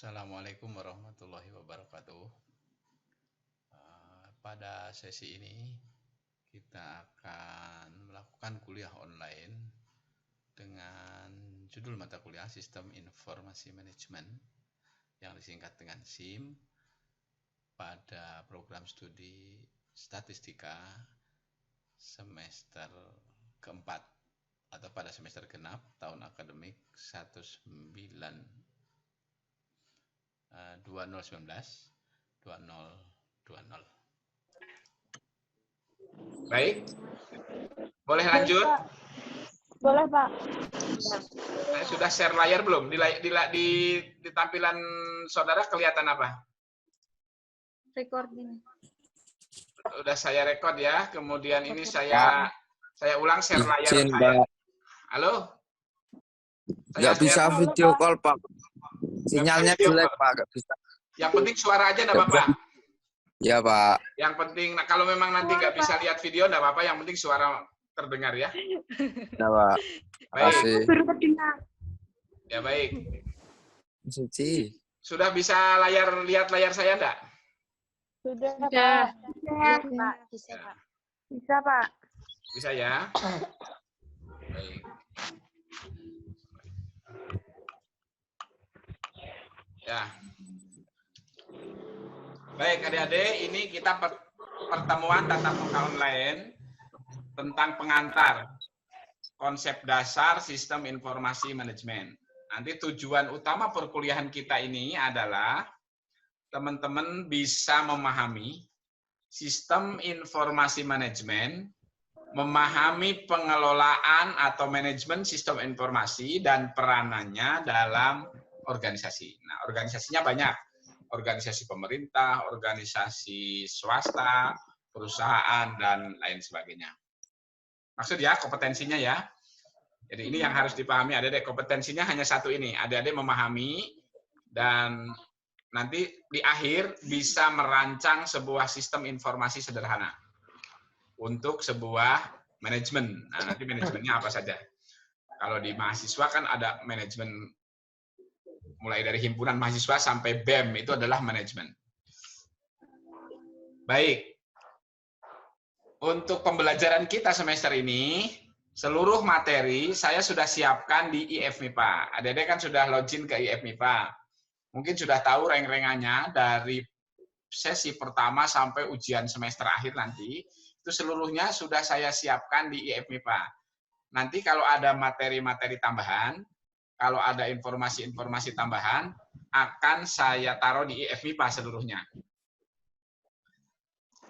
Assalamualaikum warahmatullahi wabarakatuh. Pada sesi ini kita akan melakukan kuliah online dengan judul mata kuliah Sistem Informasi Manajemen yang disingkat dengan SIM pada program studi statistika semester keempat atau pada semester genap tahun akademik 2019-2020. Baik, boleh lanjut? Boleh, Pak. Saya sudah share layar belum? Di tampilan saudara kelihatan apa? Recording. Udah saya record ya. Kemudian ini saya ulang share layar saya. Halo? Nggak bisa video call, Pak. Sinyalnya jelek, Pak. Nggak bisa. Yang penting suara aja enggak apa-apa. Ya, Pak. Yang penting, kalau memang nanti nggak bisa lihat video enggak apa-apa. Yang penting suara terdengar ya. Ya, Pak. Baik. Baru terdengar. Ya, baik. Suci. Sudah bisa lihat layar saya enggak? Sudah, Pak. Iya, Pak. Bisa, Ya. Pak. Bisa, Pak. Bisa ya? Baik. Ya. Baik, adik-adik, ini kita pertemuan tatap muka online tentang pengantar konsep dasar sistem informasi manajemen. Nanti tujuan utama perkuliahan kita ini adalah teman-teman bisa memahami sistem informasi manajemen, memahami pengelolaan atau manajemen sistem informasi dan peranannya dalam organisasi. Nah, organisasinya banyak. Organisasi pemerintah, organisasi swasta, perusahaan, dan lain sebagainya. Maksud ya, kompetensinya ya. Jadi ini yang harus dipahami, adik-adik. Kompetensinya hanya satu ini. Adik-adik memahami dan nanti di akhir bisa merancang sebuah sistem informasi sederhana untuk sebuah manajemen. Nah, nanti manajemennya apa saja. Kalau di mahasiswa kan ada manajemen mulai dari himpunan mahasiswa sampai BEM, itu adalah manajemen. Baik. Untuk pembelajaran kita semester ini, seluruh materi saya sudah siapkan di IF MIPA. Adik-adik kan sudah login ke IF MIPA. Mungkin sudah tahu rank-rankannya dari sesi pertama sampai ujian semester akhir nanti. Itu seluruhnya sudah saya siapkan di IF MIPA. Nanti kalau ada materi-materi tambahan, kalau ada informasi-informasi tambahan, akan saya taruh di IF MIPA seluruhnya.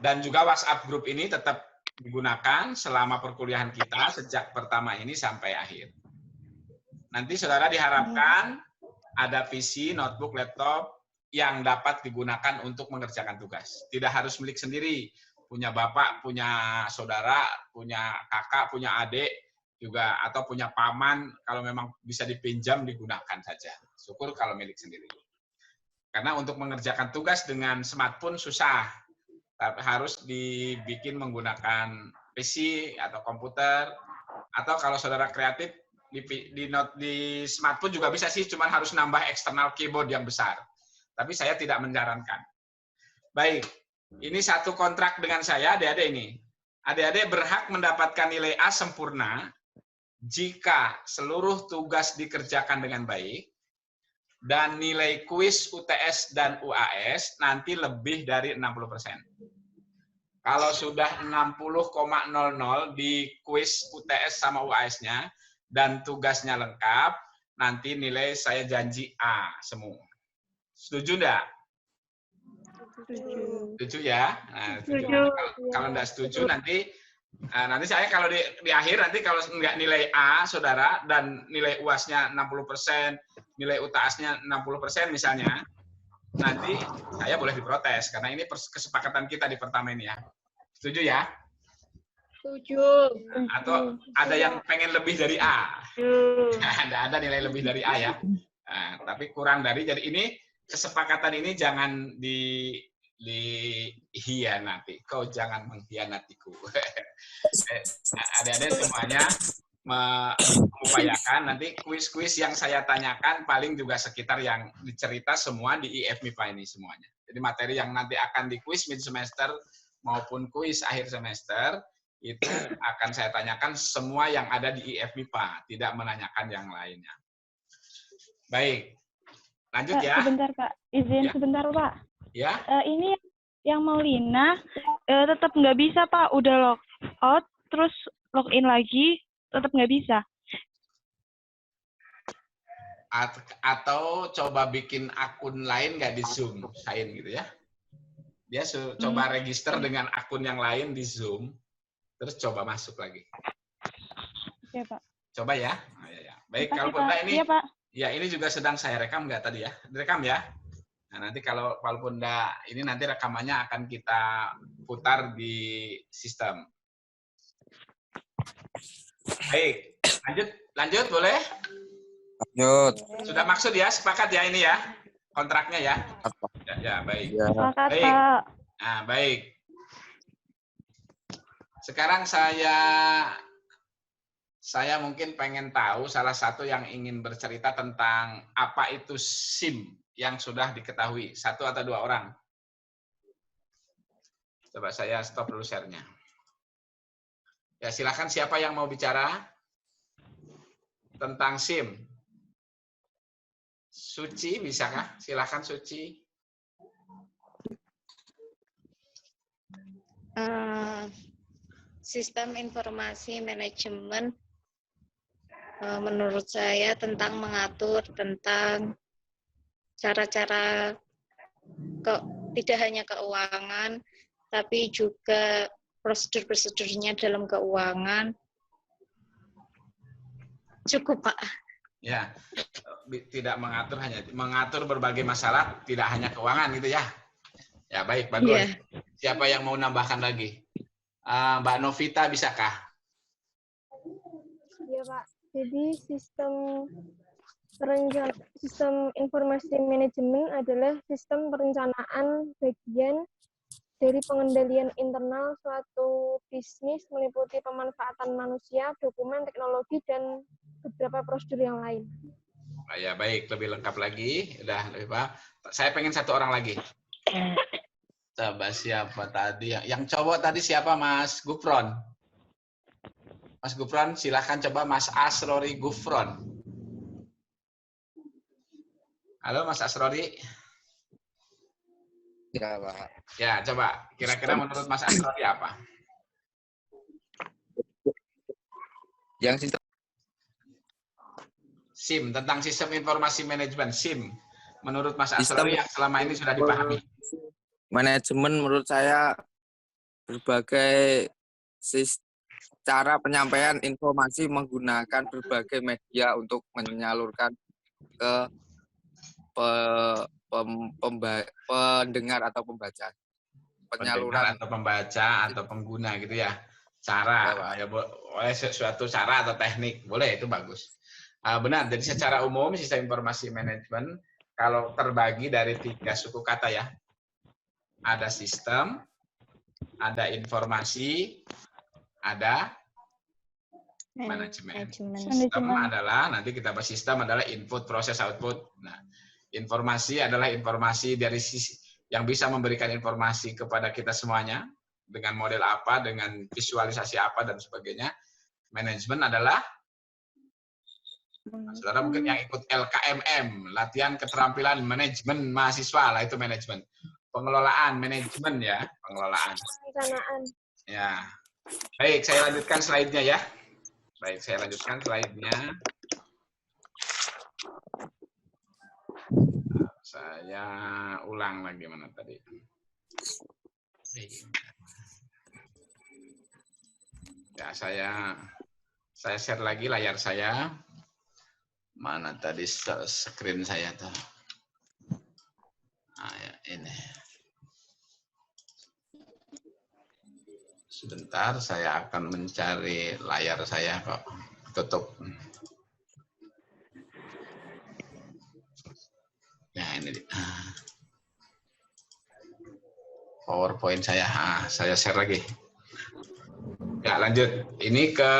Dan juga WhatsApp grup ini tetap digunakan selama perkuliahan kita sejak pertama ini sampai akhir. Nanti saudara diharapkan ada PC, notebook, laptop yang dapat digunakan untuk mengerjakan tugas. Tidak harus milik sendiri. Punya bapak, punya saudara, punya kakak, punya adik, juga atau punya paman, kalau memang bisa dipinjam digunakan saja. Syukur kalau milik sendiri. Karena untuk mengerjakan tugas dengan smartphone susah. Tapi harus dibikin menggunakan PC atau komputer, atau kalau saudara kreatif di smartphone juga bisa sih, cuman harus nambah eksternal keyboard yang besar. Tapi saya tidak menyarankan. Baik, ini satu kontrak dengan saya, adik-adik ini. Adik-adik berhak mendapatkan nilai A sempurna jika seluruh tugas dikerjakan dengan baik, dan nilai kuis UTS dan UAS nanti lebih dari 60%. Kalau sudah 60,00 di kuis UTS sama UAS-nya, dan tugasnya lengkap, nanti nilai saya janji A semua. Setuju enggak? Setuju ya? Nah, setuju. Kalau enggak setuju nanti saya kalau di akhir nanti kalau enggak nilai A saudara dan nilai UAS-nya 60%, nilai UTAS-nya 60% misalnya, nanti saya boleh diprotes karena ini kesepakatan kita di pertama ini ya. Setuju ya? Setuju. Atau ada yang pengen lebih dari A? Tidak ada nilai lebih dari A ya. Nah, tapi kurang dari, jadi ini kesepakatan ini jangan dihianati. Kau jangan mengkhianatiku. Adik-adik semuanya mengupayakan nanti kuis-kuis yang saya tanyakan paling juga sekitar yang dicerita semua di IF MIPA ini semuanya. Jadi materi yang nanti akan di kuis mid semester maupun kuis akhir semester itu akan saya tanyakan semua yang ada di IF MIPA, tidak menanyakan yang lainnya. Baik, lanjut Kak, ya. sebentar Kak, izin Ya. sebentar Pak. Ya, Ini yang Maulina tetap nggak bisa Pak, udah log out terus login lagi tetap nggak bisa. atau coba bikin akun lain nggak di Zoom, sign gitu ya. Dia coba register dengan akun yang lain di Zoom, terus coba masuk lagi. Ya Pak. Coba ya. Oh, ya. Baik, Makasih, kalau Bunda Pak. ini, Iya Pak. ya ini juga sedang saya rekam nggak tadi ya? Direkam ya. Nah, nanti kalau Bunda ini nanti rekamannya akan kita putar di sistem. Baik, lanjut boleh? Lanjut. Sudah maksud ya, sepakat ya ini ya, kontraknya ya? Ya, baik. Ya. Sepakat Baik. Pak. Nah, baik. Sekarang saya mungkin pengen tahu salah satu yang ingin bercerita tentang apa itu SIM yang sudah diketahui. Satu atau dua orang. Coba saya stop dulu share-nya. Ya, silakan siapa yang mau bicara tentang SIM. Suci, bisakah? Silakan Suci. Sistem informasi manajemen menurut saya tentang mengatur tentang cara-cara tidak hanya keuangan tapi juga prosedur-prosedurnya dalam keuangan. Cukup Pak. Ya, tidak mengatur, hanya mengatur berbagai masalah, tidak hanya keuangan gitu ya. Ya baik, bagus. Yeah. Siapa yang mau nambahkan lagi? Mbak Novita, bisakah? Iya Pak. Jadi sistem informasi manajemen adalah sistem perencanaan bagian dari pengendalian internal suatu bisnis meliputi pemanfaatan manusia, dokumen, teknologi, dan beberapa prosedur yang lain. Ya baik, lebih lengkap lagi. Udah lebih Pak. Saya pengen satu orang lagi. Coba siapa tadi? Yang cowok tadi siapa, Mas Gufron? Mas Gufron, silahkan coba Mas Asrori Gufron. Halo Mas Asrori. Ya, Pak. Ya, coba. Kira-kira menurut Mas Asrori apa? Yang sistem SIM, tentang sistem informasi manajemen, SIM. Menurut Mas Sistem- Asrori yang selama ini sudah dipahami. manajemen menurut saya berbagai cara penyampaian informasi menggunakan berbagai media untuk menyalurkan ke pendengar atau pembaca. Pendengar atau pembaca atau pengguna gitu ya. Cara, ya, boleh suatu cara atau teknik, boleh, itu bagus. Benar, jadi secara umum sistem informasi manajemen kalau terbagi dari 3 suku kata ya. Ada sistem, ada informasi, ada manajemen. Sistem adalah, nanti kita bahas sistem adalah input, proses, output. Nah, informasi adalah informasi dari sisi yang bisa memberikan informasi kepada kita semuanya dengan model apa, dengan visualisasi apa dan sebagainya. Manajemen adalah, saudara mungkin yang ikut LKMM, latihan keterampilan manajemen mahasiswa lah, itu manajemen. Pengelolaan, manajemen ya, pengelolaan. Perencanaan. Ya, baik, saya lanjutkan slide-nya ya. Baik, saya lanjutkan slide-nya. Saya ulang lagi mana tadi. Ya, saya share lagi layar saya. Mana tadi screen saya tuh? Nah, ya, ini. Sebentar, saya akan mencari layar saya kok. Tutup. Ya, ini. PowerPoint saya. Saya share lagi. Ya, lanjut. Ini ke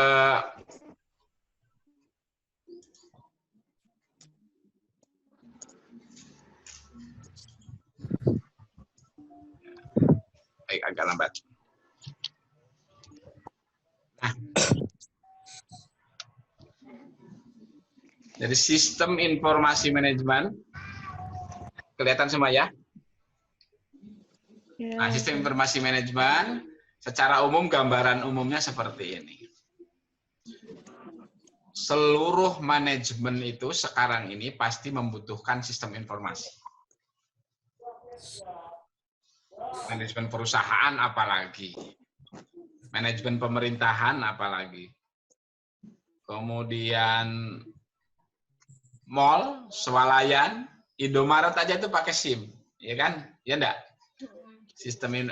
agak lambat. Nah. Jadi sistem informasi manajemen, kelihatan semua ya? Nah, sistem informasi manajemen, secara umum gambaran umumnya seperti ini. Seluruh manajemen itu sekarang ini pasti membutuhkan sistem informasi. Manajemen perusahaan apalagi. Manajemen pemerintahan apalagi. Kemudian mall, swalayan, Indomaret aja itu pakai SIM, ya kan? Ya enggak? Sistem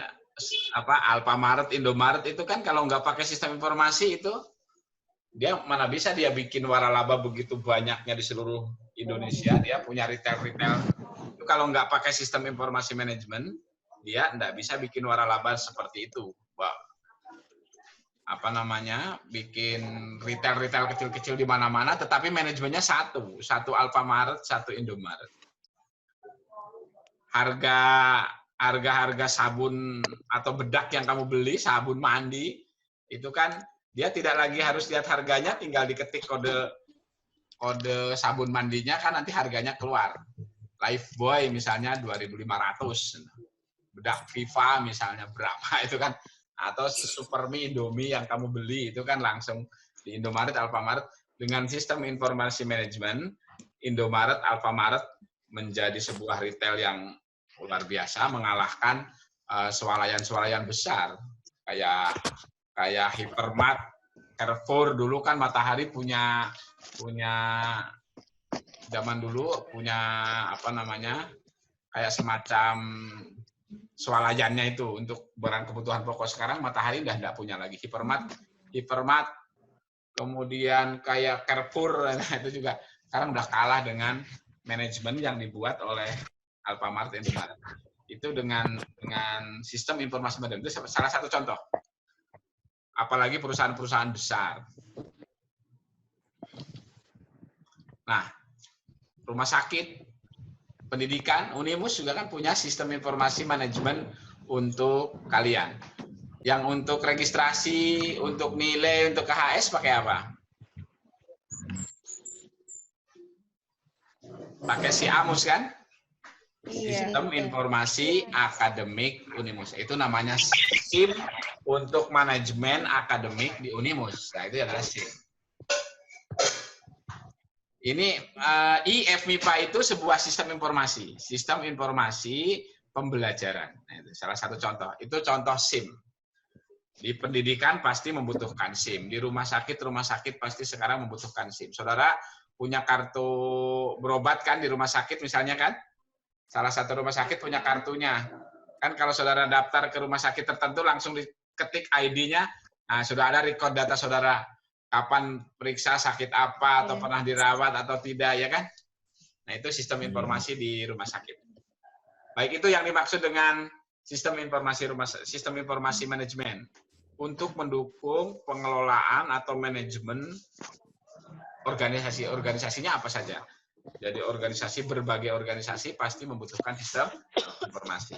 Alfamaret, Indomaret itu kan kalau nggak pakai sistem informasi itu dia mana bisa dia bikin waralaba begitu banyaknya di seluruh Indonesia, dia punya retail-retail. Itu kalau nggak pakai sistem informasi manajemen, dia nggak bisa bikin waralaba seperti itu. Bikin retail-retail kecil-kecil di mana-mana, tetapi manajemennya satu Alfamaret, satu Indomaret. Harga sabun atau bedak yang kamu beli, sabun mandi, itu kan dia tidak lagi harus lihat harganya, tinggal diketik kode sabun mandinya kan nanti harganya keluar. Lifebuoy misalnya 2.500, bedak Viva misalnya berapa itu kan, atau Supermi, Indomie yang kamu beli itu kan langsung di Indomaret, Alfamaret. Dengan sistem informasi manajemen, Indomaret, Alfamaret menjadi sebuah retail yang luar biasa, mengalahkan swalayan-swalayan besar kayak Hypermart, Carrefour. Dulu kan Matahari punya zaman dulu punya kayak semacam swalayannya itu untuk barang kebutuhan pokok. Sekarang Matahari udah nggak punya lagi. Hypermart, kemudian kayak Carrefour itu juga sekarang udah kalah dengan manajemen yang dibuat oleh Alfamart, Indomaret. Itu dengan sistem informasi manajemen itu salah satu contoh. Apalagi perusahaan-perusahaan besar. Nah, rumah sakit, pendidikan, Unimus juga kan punya sistem informasi manajemen untuk kalian. Yang untuk registrasi, untuk nilai, untuk KHS pakai apa? Pakai SIAMUS kan? Sistem Informasi Akademik Unimus. Itu namanya SIM untuk manajemen akademik di Unimus. Nah, itu adalah SIM. Ini IFMIPA itu sebuah sistem informasi pembelajaran. Nah, itu salah satu contoh. Itu contoh SIM. Di pendidikan pasti membutuhkan SIM. Di rumah sakit pasti sekarang membutuhkan SIM. Saudara punya kartu berobat kan di rumah sakit misalnya kan? Salah satu rumah sakit punya kartunya. Kan kalau saudara daftar ke rumah sakit tertentu langsung diketik ID-nya, nah sudah ada record data saudara. Kapan periksa sakit apa, atau pernah dirawat atau tidak, ya kan? Nah, itu sistem informasi di rumah sakit. Baik, itu yang dimaksud dengan sistem informasi manajemen. Untuk mendukung pengelolaan atau manajemen organisasi. Organisasinya apa saja? Jadi berbagai organisasi pasti membutuhkan sistem informasi.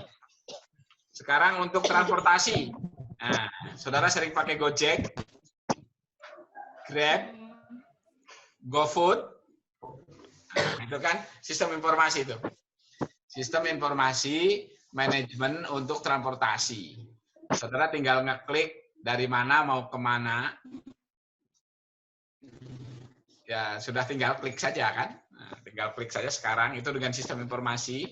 Sekarang untuk transportasi. Nah, saudara sering pakai Gojek, Grab, GoFood. Nah, itu kan sistem informasi itu. Sistem informasi manajemen untuk transportasi. Saudara tinggal ngeklik dari mana mau kemana. Ya, sudah tinggal klik saja kan. Nah, tinggal klik saja sekarang, itu dengan sistem informasi.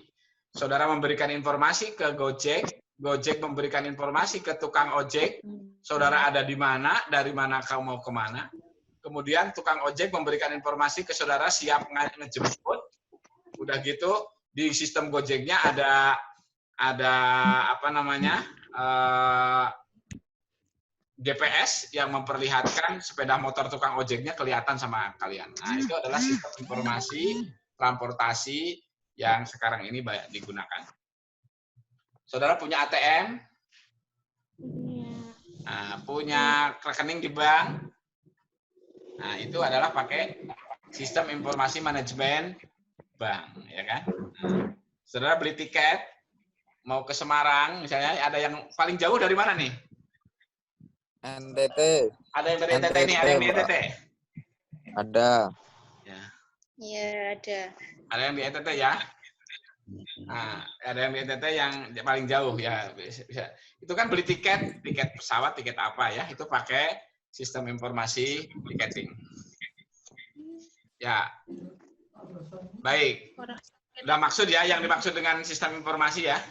Saudara memberikan informasi ke Gojek, Gojek memberikan informasi ke tukang ojek, saudara ada di mana, dari mana kamu mau kemana. Kemudian tukang ojek memberikan informasi ke saudara siap ngejemput. Udah gitu, di sistem Gojeknya ada GPS yang memperlihatkan sepeda motor tukang ojeknya kelihatan sama kalian. Nah, itu adalah sistem informasi transportasi yang sekarang ini banyak digunakan. Saudara punya ATM? Nah, punya rekening di bank? Nah, itu adalah pakai sistem informasi manajemen bank, ya kan? Nah, saudara beli tiket? mau ke Semarang misalnya, ada yang paling jauh dari mana nih? NTT. Ada yang dari NTT nih, ada yang di Pak. NTT. Ada. Ya. Iya, ada. Ada yang di NTT ya. Nah, ada yang di NTT yang paling jauh ya. Bisa. Itu kan beli tiket pesawat, tiket apa ya? Itu pakai sistem informasi tiketing. Ya. Baik. Udah maksud ya, yang dimaksud dengan sistem informasi ya.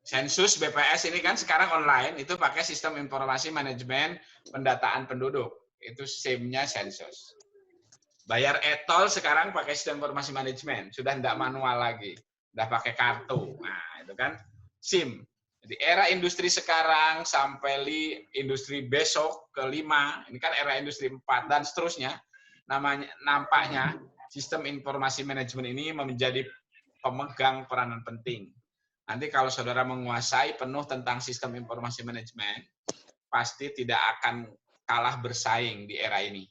Sensus BPS ini kan sekarang online, itu pakai sistem informasi manajemen pendataan penduduk. Itu SIM-nya Sensus. Bayar e-tol sekarang pakai sistem informasi manajemen, sudah tidak manual lagi, sudah pakai kartu. Nah, itu kan SIM. Jadi era industri sekarang sampai industri besok kelima, ini kan era industri 4 dan seterusnya. Nampaknya sistem informasi manajemen ini menjadi pemegang peranan penting. Nanti kalau saudara menguasai penuh tentang sistem informasi manajemen, pasti tidak akan kalah bersaing di era ini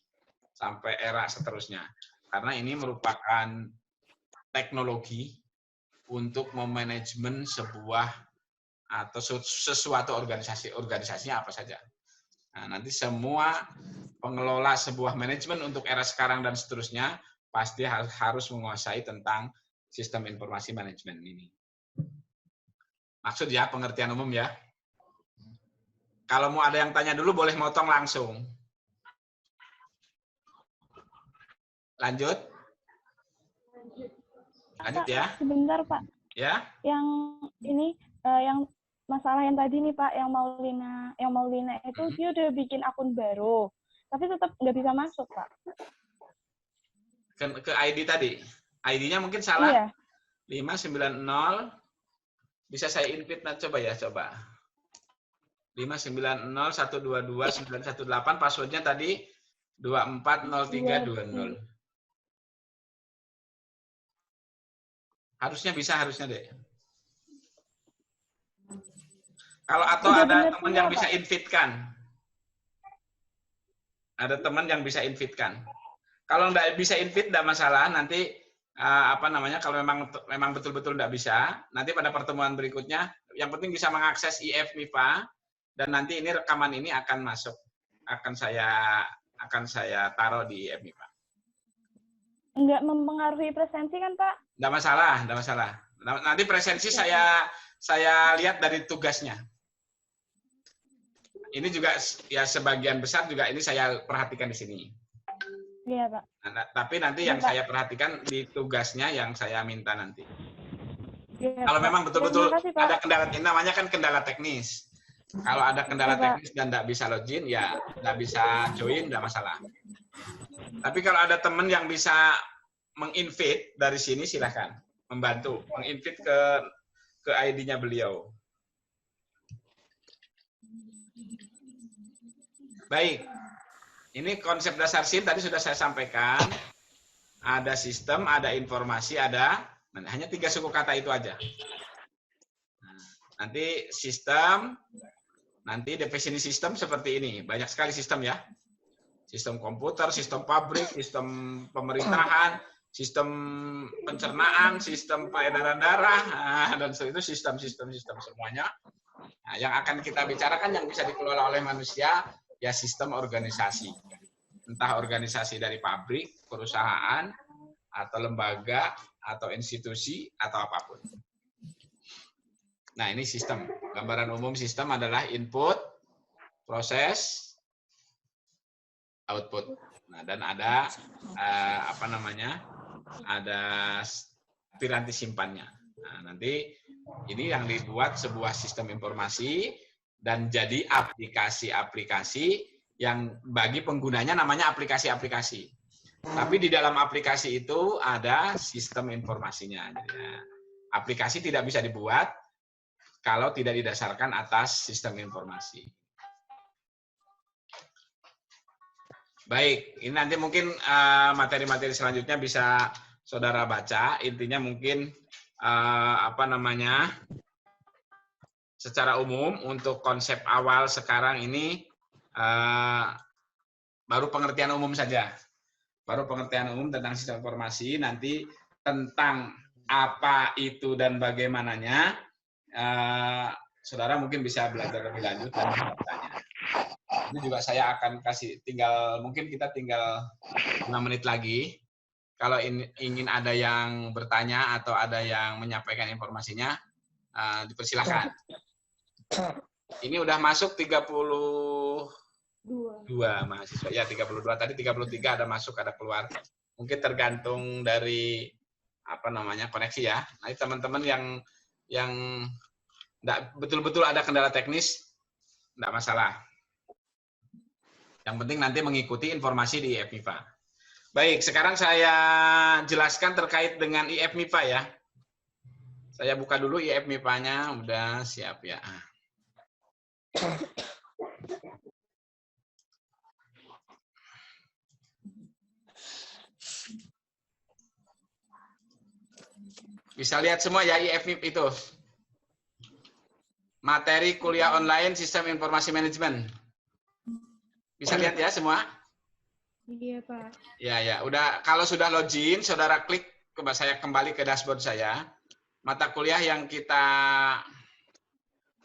sampai era seterusnya. Karena ini merupakan teknologi untuk memanajemen sebuah atau sesuatu organisasinya apa saja. Nah, nanti semua pengelola sebuah manajemen untuk era sekarang dan seterusnya pasti harus menguasai tentang sistem informasi manajemen ini. Maksud ya, pengertian umum ya. Kalau mau ada yang tanya dulu, boleh motong langsung. Lanjut? Lanjut ya. Sebentar, Pak. Ya. Yang ini, yang masalah yang tadi nih, Pak, yang Maulina itu dia udah bikin akun baru, tapi tetap nggak bisa masuk, Pak. Ke ID tadi. ID-nya mungkin salah. Iya. 590. Bisa saya invite, nah, coba ya, coba. 590122918, passwordnya tadi 240320. Harusnya bisa, harusnya deh. Kalau atau ada teman yang bisa invite-kan. Ada teman yang bisa invite-kan. Kalau nggak bisa invite, nggak masalah. Nanti kalau memang betul-betul nggak bisa, nanti pada pertemuan berikutnya, yang penting bisa mengakses IF MIPA, dan nanti ini rekaman ini akan masuk, akan saya taruh di IF MIPA. Nggak mempengaruhi presensi kan, Pak? Nggak masalah, nggak masalah. Nanti presensi saya lihat dari tugasnya. Ini juga ya sebagian besar juga ini saya perhatikan di sini. Iya, Pak. Nah, tapi nanti yang saya perhatikan di tugasnya yang saya minta nanti. Ya, kalau memang betul-betul ya, ada kendala, ini namanya kan kendala teknis. Kalau ada kendala teknis dan tidak bisa login, ya tidak bisa join, tidak masalah. Tapi kalau ada teman yang bisa menginvite dari sini, silahkan membantu menginvite ke ID-nya beliau. Baik. Ini konsep dasar SIM tadi sudah saya sampaikan. Ada sistem, ada informasi, hanya 3 suku kata itu aja. Nah, nanti sistem, nanti definisi sistem seperti ini. Banyak sekali sistem ya. Sistem komputer, sistem pabrik, sistem pemerintahan, sistem pencernaan, sistem peredaran darah, dan itu sistem semuanya. Nah, yang akan kita bicarakan yang bisa dikelola oleh manusia, ya sistem organisasi. Entah organisasi dari pabrik, perusahaan, atau lembaga, atau institusi, atau apapun. Nah, ini sistem. Gambaran umum sistem adalah input, proses, output. Nah, dan ada ada piranti simpannya. Nah, nanti ini yang dibuat sebuah sistem informasi dan jadi aplikasi-aplikasi yang bagi penggunanya namanya aplikasi-aplikasi. Tapi di dalam aplikasi itu ada sistem informasinya. Aplikasi tidak bisa dibuat kalau tidak didasarkan atas sistem informasi. Baik, ini nanti mungkin materi-materi selanjutnya bisa saudara baca. Intinya mungkin secara umum untuk konsep awal sekarang ini baru pengertian umum saja. Baru pengertian umum tentang sistem informasi, nanti tentang apa itu dan bagaimananya, saudara mungkin bisa belajar lebih lanjut dan bertanya. Ini juga saya akan kasih mungkin kita tinggal 5 menit lagi. Kalau ingin ada yang bertanya atau ada yang menyampaikan informasinya, dipersilakan. Ini udah masuk 32 mahasiswa. Ya, 32. Tadi 33 ada masuk, ada keluar. Mungkin tergantung dari koneksi ya. Nah, teman-teman yang enggak betul-betul ada kendala teknis, enggak masalah. Yang penting nanti mengikuti informasi di IF MIPA. Baik, sekarang saya jelaskan terkait dengan IF MIPA ya. Saya buka dulu IF MIPA-nya, udah siap ya. Bisa lihat semua ya IF MIPA itu. Materi kuliah online Sistem Informasi Manajemen. Bisa lihat ya semua? Iya, Pak. Ya. Udah, kalau sudah login, saudara klik, saya kembali ke dashboard saya. Mata kuliah yang kita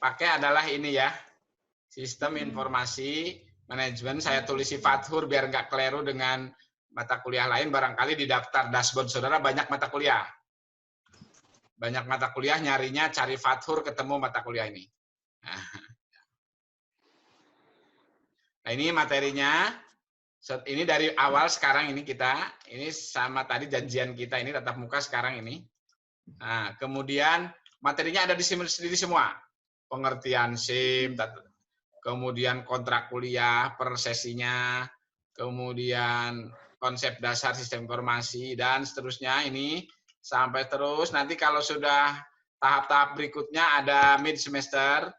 pakai adalah ini ya. Sistem Informasi Manajemen. Saya tulis Fathur biar nggak keliru dengan mata kuliah lain. Barangkali di daftar dashboard saudara banyak mata kuliah. Banyak mata kuliah, nyarinya cari Fathur, ketemu mata kuliah ini. Nah, ini materinya. Ini dari awal sekarang ini ini sama tadi janjian kita ini tatap muka sekarang ini. Nah, kemudian materinya ada di sendiri semua. Pengertian SIM, kemudian kontrak kuliah per sesinya, kemudian konsep dasar sistem informasi, dan seterusnya ini sampai terus. Nanti kalau sudah tahap-tahap berikutnya ada mid semester,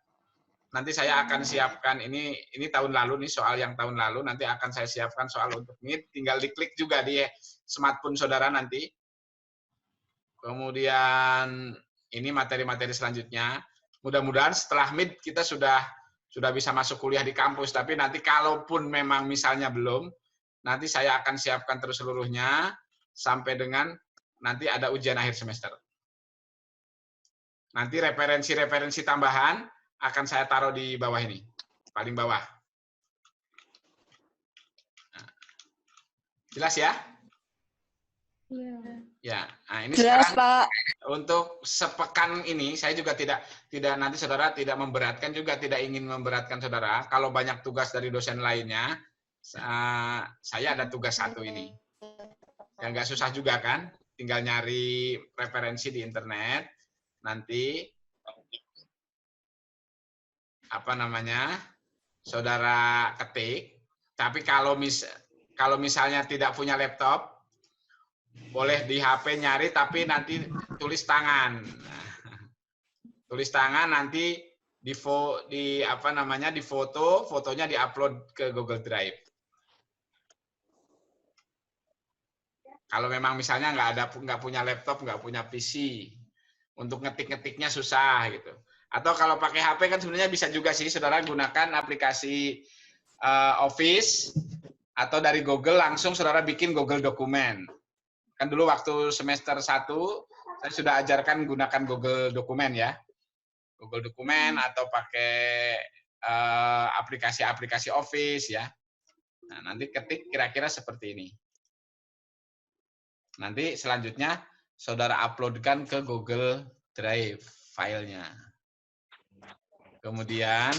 nanti saya akan siapkan ini tahun lalu nih, soal yang tahun lalu, nanti akan saya siapkan soal untuk mid, tinggal diklik juga di smartphone saudara nanti. Kemudian ini materi-materi selanjutnya. Mudah-mudahan setelah mid kita sudah bisa masuk kuliah di kampus, tapi nanti kalaupun memang misalnya belum, nanti saya akan siapkan terus seluruhnya sampai dengan nanti ada ujian akhir semester. Nanti referensi-referensi tambahan akan saya taruh di bawah ini, paling bawah. Jelas ya? Iya. Ya, nah ini Jelas, sekarang Pak. untuk sepekan ini saya juga tidak nanti saudara tidak memberatkan, juga tidak ingin memberatkan saudara. Kalau banyak tugas dari dosen lainnya, saya ada tugas satu ini. Yang nggak susah juga kan? Tinggal nyari referensi di internet, nanti saudara ketik. Tapi kalau misalnya tidak punya laptop, boleh di HP nyari, tapi nanti tulis tangan. Tulis tangan nanti di foto, fotonya diupload ke Google Drive. Kalau memang misalnya nggak punya laptop, nggak punya PC, untuk ngetik-ngetiknya susah gitu. Atau kalau pakai HP kan sebenarnya bisa juga sih, saudara gunakan aplikasi Office atau dari Google langsung saudara bikin Google Dokumen. Kan dulu waktu semester 1 saya sudah ajarkan gunakan Google Dokumen ya. Google Dokumen atau pakai aplikasi-aplikasi Office ya. Nah, nanti ketik kira-kira seperti ini. Nanti selanjutnya saudara uploadkan ke Google Drive filenya. Kemudian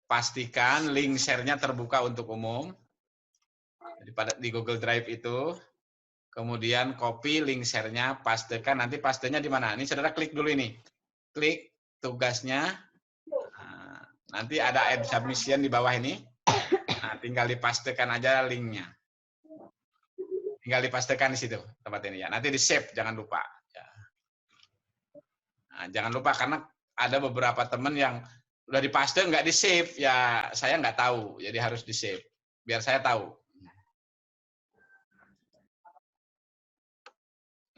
pastikan link share-nya terbuka untuk umum. Jadi di Google Drive itu, kemudian copy link share-nya, pastekan. Nanti pastenya di mana? Ini saudara klik dulu ini. Klik tugasnya. Nah, nanti ada add submission di bawah ini. Nah, tinggal dipastekan aja linknya. Tinggal dipastekan di situ tempat ini ya. Nanti di save, jangan lupa. Ya. Nah, jangan lupa karena ada beberapa teman yang udah dipaste nggak di save ya, saya nggak tahu, jadi harus di save biar saya tahu.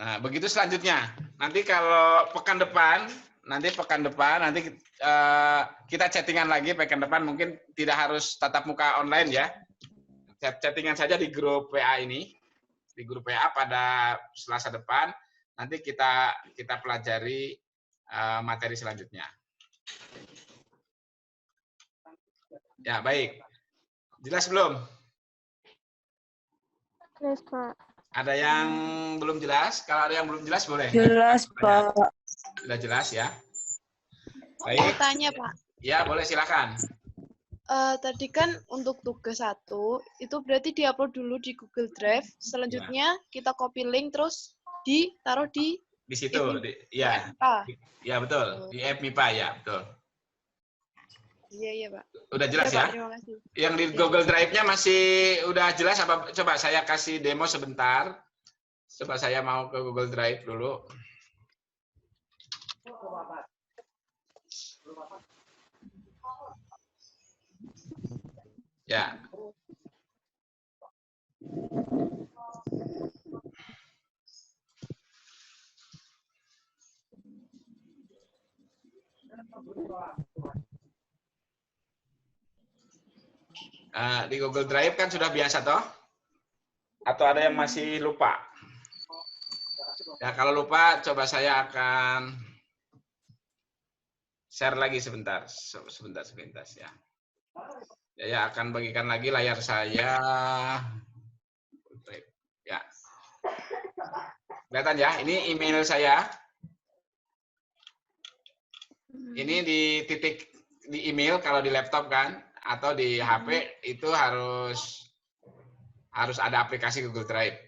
Nah, begitu selanjutnya. Nanti kalau pekan depan kita chattingan lagi pekan depan, mungkin tidak harus tatap muka online ya. Chattingan saja di grup WA ini. Di grup WA pada Selasa depan nanti kita pelajari materi selanjutnya. Ya, baik. Jelas belum? Jelas, Pak. Ada yang belum jelas? Kalau ada yang belum jelas boleh. Jelas, Tanya. Pak. Sudah jelas ya? Mau Baik. tanya, Pak. Ya, boleh silakan. Tadi kan untuk tugas 1, itu berarti diupload dulu di Google Drive. Selanjutnya kita copy link terus ditaruh di Di situ, ya. MIPA. Ya, betul. Di app MIPA, ya, betul. Iya, Pak. Udah jelas Pak, ya? terima kasih. Yang di Google Drive-nya masih udah jelas apa? Coba saya kasih demo sebentar. Coba saya mau ke Google Drive dulu. Ya. Di Google Drive kan sudah biasa toh? Atau ada yang masih lupa? Ya, kalau lupa coba saya akan share lagi sebentar. Sebentar ya. Saya akan bagikan lagi layar saya. Ya. Kelihatan ya, ini email saya. Ini di titik di email kalau di laptop kan, atau di HP itu harus ada aplikasi Google Drive.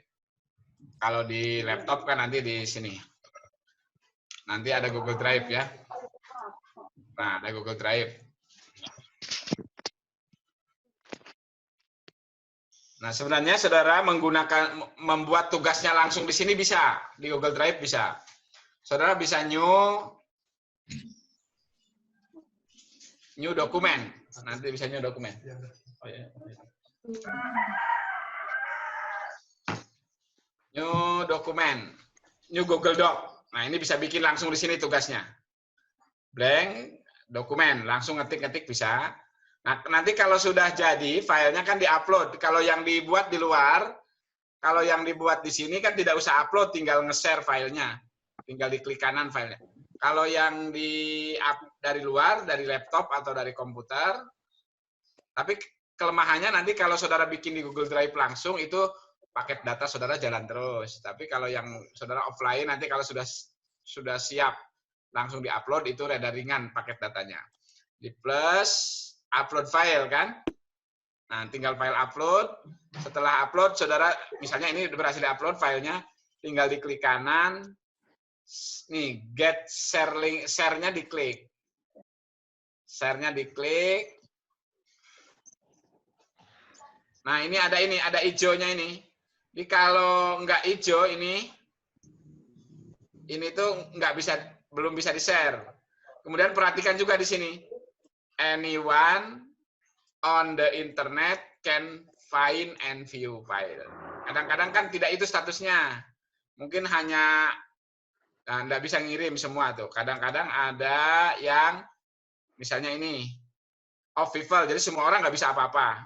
Kalau di laptop kan nanti di sini. Nanti ada Google Drive ya. Nah, ada Google Drive. Nah, sebenarnya saudara membuat tugasnya langsung di sini bisa, di Google Drive bisa. Saudara bisa new dokumen. Nanti bisa new dokumen. Oh, ya. New dokumen, new Google Doc. Nah, ini bisa bikin langsung di sini tugasnya. Blank dokumen, langsung ngetik-ngetik bisa. Nah, nanti kalau sudah jadi, filenya kan diupload. Kalau yang dibuat di luar, kalau yang dibuat di sini kan tidak usah upload, tinggal nge-share filenya. Tinggal diklik kanan filenya. Kalau yang dari luar, dari laptop atau dari komputer, tapi kelemahannya nanti kalau saudara bikin di Google Drive langsung, itu paket data saudara jalan terus. Tapi kalau yang saudara offline, nanti kalau sudah siap, langsung diupload, itu rada ringan paket datanya. Di plus, upload file kan. Nah, tinggal file upload. Setelah upload, saudara, misalnya ini berhasil diupload filenya, tinggal diklik kanan. Nih, get share link, share-nya diklik. Share-nya diklik. Nah, ini ada hijaunya ini. Jadi kalau nggak hijau ini tuh belum bisa di-share. Kemudian perhatikan juga di sini. Anyone on the internet can find and view file. Kadang-kadang kan tidak itu statusnya. Mungkin hanya nggak bisa ngirim semua tuh. Kadang-kadang ada yang misalnya ini off people, jadi semua orang nggak bisa apa-apa,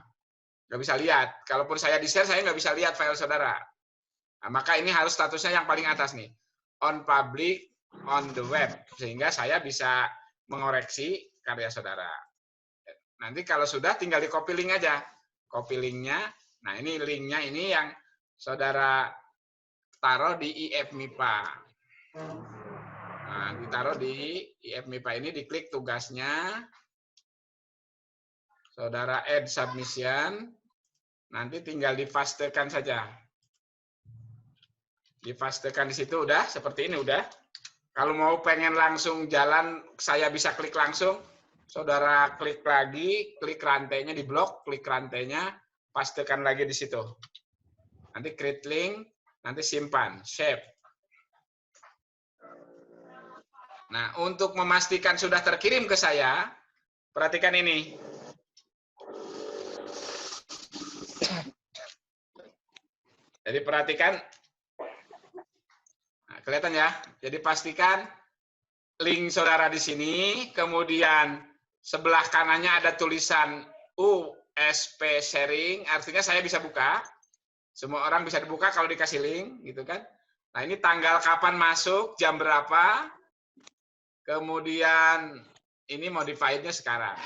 nggak bisa lihat. Kalaupun saya di-share, saya nggak bisa lihat file saudara. Nah, maka ini harus statusnya yang paling atas nih, on public, on the web, sehingga saya bisa mengoreksi karya saudara. Nanti kalau sudah tinggal di copy link aja. Copy linknya. Nah, ini linknya ini yang saudara taruh di IF MIPA. Nah, ditaruh di IF MIPA ini, diklik tugasnya. Saudara add submission. Nanti tinggal dipastekan saja. Dipastekan di situ udah, seperti ini udah. Kalau mau pengen langsung jalan, saya bisa klik langsung. Saudara klik lagi, klik rantainya di blok, klik rantainya, pastekan lagi di situ. Nanti create link, nanti simpan, save. Nah, untuk memastikan sudah terkirim ke saya, perhatikan ini. Jadi perhatikan, nah, kelihatan ya. Jadi pastikan link saudara di sini, kemudian sebelah kanannya ada tulisan USP sharing, artinya saya bisa buka. Semua orang bisa dibuka kalau dikasih link, gitu kan. Nah, ini tanggal kapan masuk, jam berapa, kemudian ini modified-nya sekarang.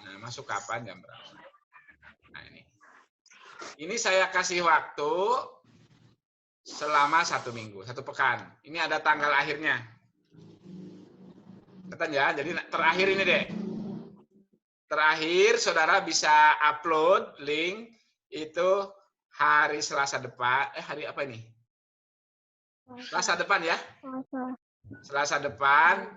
Nah, masuk kapan, jam berapa? Nah, ini saya kasih waktu selama 1 minggu, 1 pekan. Ini ada tanggal akhirnya. Kata ya, jadi terakhir ini deh. Terakhir saudara bisa upload link itu hari Selasa depan. Hari apa ini? Selasa depan ya? Selasa depan,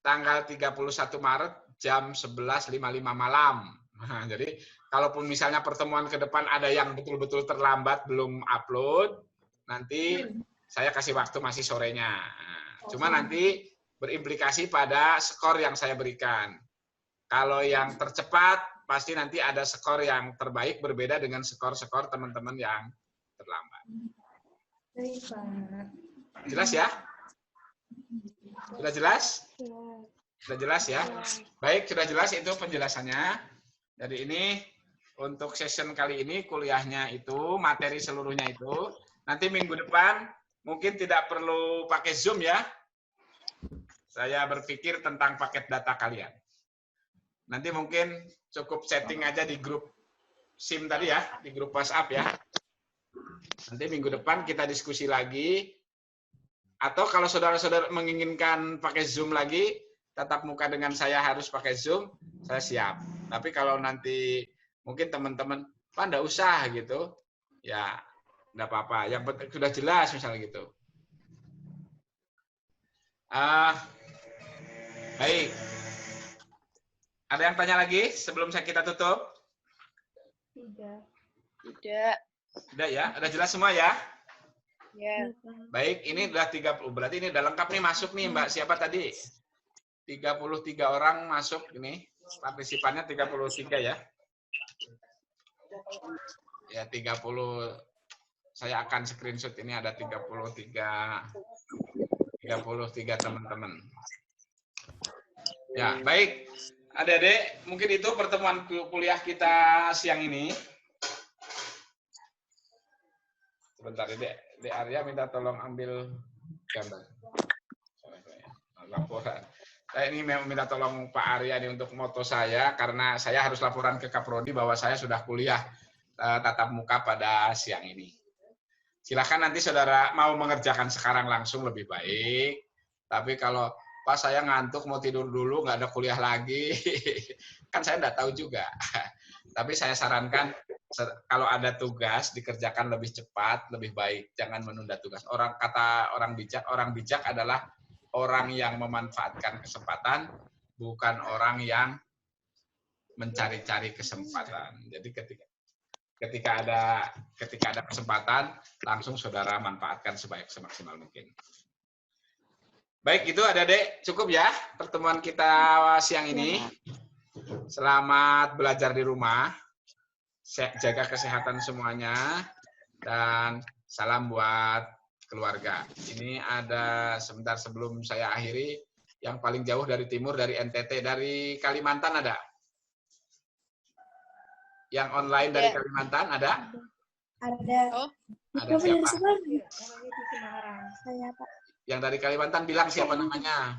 tanggal 31 Maret jam 11.55 malam. Nah, jadi kalaupun misalnya pertemuan ke depan ada yang betul-betul terlambat belum upload, nanti saya kasih waktu masih sorenya. Nah, cuma nanti berimplikasi pada skor yang saya berikan. Kalau yang tercepat, pasti nanti ada skor yang terbaik berbeda dengan skor-skor teman-teman yang terlambat. Jelas ya? Sudah jelas? Sudah jelas ya? Baik, sudah jelas itu penjelasannya. Jadi ini untuk session kali ini kuliahnya itu, materi seluruhnya itu. Nanti minggu depan mungkin tidak perlu pakai Zoom ya. Saya berpikir tentang paket data kalian. Nanti mungkin cukup setting aja di grup SIM tadi ya, di grup WhatsApp ya. Nanti minggu depan kita diskusi lagi. Atau kalau saudara-saudara menginginkan pakai Zoom lagi, tatap muka dengan saya harus pakai Zoom, saya siap. Tapi kalau nanti mungkin teman-teman, Pak, enggak usah gitu, ya enggak apa-apa. Yang penting sudah jelas misalnya gitu. Baik. Ada yang tanya lagi sebelum kita tutup? Tidak. Tidak ya? Udah jelas semua ya? Ya. Baik, ini udah 30. Berarti ini udah lengkap nih masuk nih Mbak. Siapa tadi? 33 orang masuk ini. Partisipannya 33 ya. Ya, 30. Saya akan screenshot ini ada 33 teman-teman. Ya, baik. Adik-adik, mungkin itu pertemuan kuliah kita siang ini. Sebentar, Dek Arya minta tolong ambil gambar. Laporan. Saya ini memang minta tolong Pak Arya ini untuk moto saya, karena saya harus laporan ke Kaprodi bahwa saya sudah kuliah tatap muka pada siang ini. Silakan nanti saudara mau mengerjakan sekarang langsung lebih baik. Tapi kalau Pak saya ngantuk mau tidur dulu, nggak ada kuliah lagi, kan saya nggak tahu juga. Tapi saya sarankan kalau ada tugas dikerjakan lebih cepat, lebih baik. Jangan menunda tugas. Kata orang bijak adalah orang yang memanfaatkan kesempatan, bukan orang yang mencari-cari kesempatan. Jadi ketika ada kesempatan, langsung saudara manfaatkan semaksimal mungkin. Baik, itu adik-adik cukup ya pertemuan kita siang ini. Selamat belajar di rumah, jaga kesehatan semuanya, dan salam buat keluarga. Ini ada sebentar sebelum saya akhiri, yang paling jauh dari timur, dari NTT, dari Kalimantan ada? Yang online dari Kalimantan ada? Ada. Oh. Ada siapa? Saya Pak. Yang dari Kalimantan bilang siapa namanya?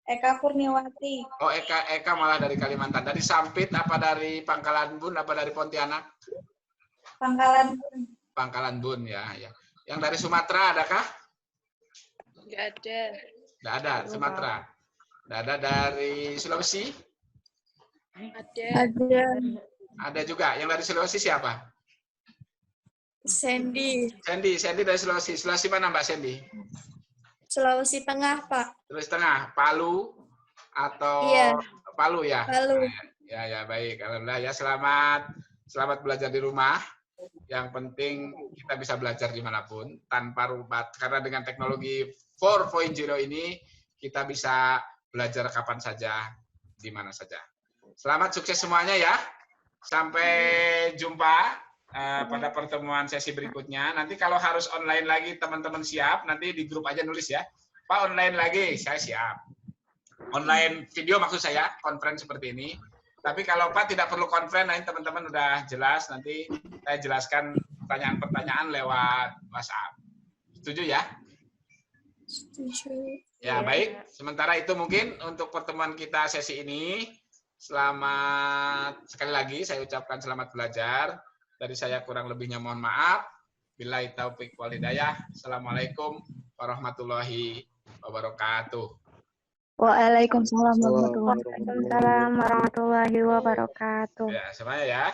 Eka Kurniawati. Oh, Eka malah dari Kalimantan. Dari Sampit apa dari Pangkalan Bun apa dari Pontianak? Pangkalan. Pangkalan Bun ya. Yang dari Sumatera adakah? Nggak ada. Nggak ada, Sumatera. Nggak ada. Dari Sulawesi? Ada. Ada juga. Yang dari Sulawesi siapa? Sandy. Sandy dari Sulawesi. Sulawesi mana Mbak Sandy? Sulawesi Tengah, Pak. Sulawesi Tengah, Palu atau Iya. Palu ya? Palu. Ya baik. Alhamdulillah ya, selamat belajar di rumah. Yang penting kita bisa belajar dimanapun tanpa rubat, karena dengan teknologi 4.0 ini kita bisa belajar kapan saja, di mana saja. Selamat sukses semuanya ya. Sampai jumpa pada pertemuan sesi berikutnya. Nanti kalau harus online lagi teman-teman siap, nanti di grup aja nulis ya. Pak online lagi, saya siap. Online video maksud saya, conference seperti ini. Tapi kalau Pak tidak perlu conference, nanti teman-teman udah jelas, nanti saya jelaskan pertanyaan-pertanyaan lewat WhatsApp. Setuju ya? Ya, baik. Sementara itu mungkin untuk pertemuan kita sesi ini. Selamat, sekali lagi saya ucapkan selamat belajar. Dari saya kurang lebihnya mohon maaf. Billahi taufiq wal hidayah. Assalamualaikum warahmatullahi wabarakatuh. Waalaikumsalam warahmatullahi wabarakatuh. Waalaikumsalam warahmatullahi wabarakatuh. Ya, semuanya ya.